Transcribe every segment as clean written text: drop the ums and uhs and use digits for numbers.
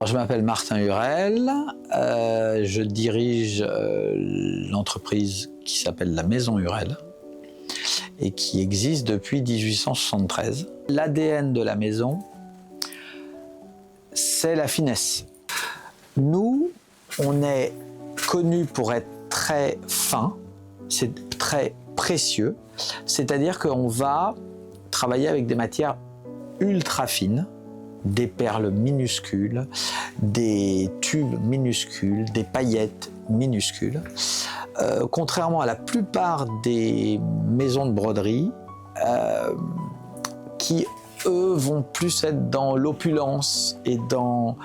Je m'appelle Martin Hurel, je dirige l'entreprise qui s'appelle la Maison Hurel et qui existe depuis 1873. L'ADN de la maison, c'est la finesse. Nous, on est connus pour être très fins, c'est très précieux, c'est-à-dire qu'on va travailler avec des matières ultra fines, des perles minuscules, des tubes minuscules, des paillettes minuscules. Contrairement à la plupart des maisons de broderie, qui, eux, vont plus être dans l'opulence et dans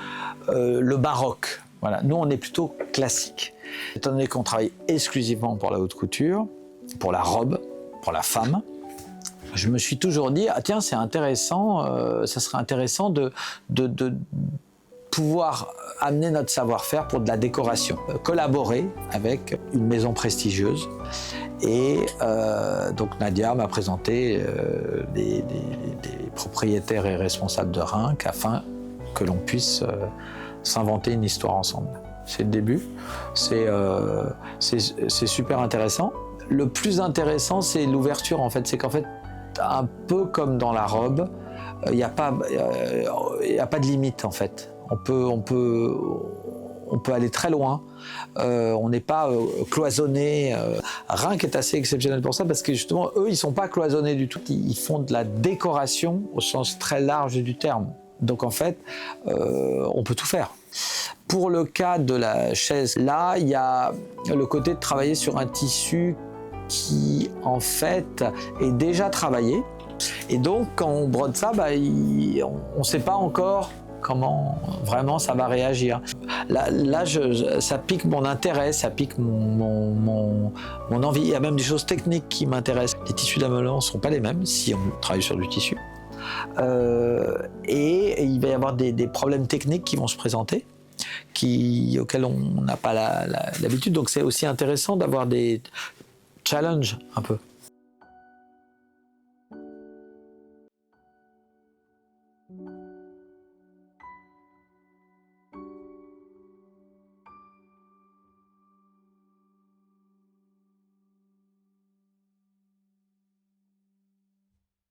le baroque. Voilà. Nous, on est plutôt classique. Étant donné qu'on travaille exclusivement pour la haute couture, pour la robe, pour la femme, je me suis toujours dit, ah tiens, c'est intéressant, ça serait intéressant de pouvoir amener notre savoir-faire pour de la décoration. Collaborer avec une maison prestigieuse. Et donc Nadia m'a présenté des propriétaires et responsables de Rinc afin que l'on puisse s'inventer une histoire ensemble. C'est le début, c'est super intéressant. Le plus intéressant, c'est l'ouverture en fait, c'est qu'en fait, un peu comme dans la robe, il n'y a pas de limite en fait. On peut aller très loin. On n'est pas cloisonné. Rinc est assez exceptionnel pour ça parce que justement, eux, ils ne sont pas cloisonnés du tout. Ils font de la décoration au sens très large du terme. Donc en fait, on peut tout faire. Pour le cas de la chaise, là, il y a le côté de travailler sur un tissu qui, en fait, est déjà travaillé. Et donc, quand on brode ça, on ne sait pas encore comment vraiment ça va réagir. Là ça pique mon intérêt, ça pique mon envie. Il y a même des choses techniques qui m'intéressent. Les tissus d'ameublement ne sont pas les mêmes si on travaille sur du tissu. Et il va y avoir des problèmes techniques qui vont se présenter, auxquels on n'a pas l'habitude. Donc c'est aussi intéressant d'avoir des challenges un peu.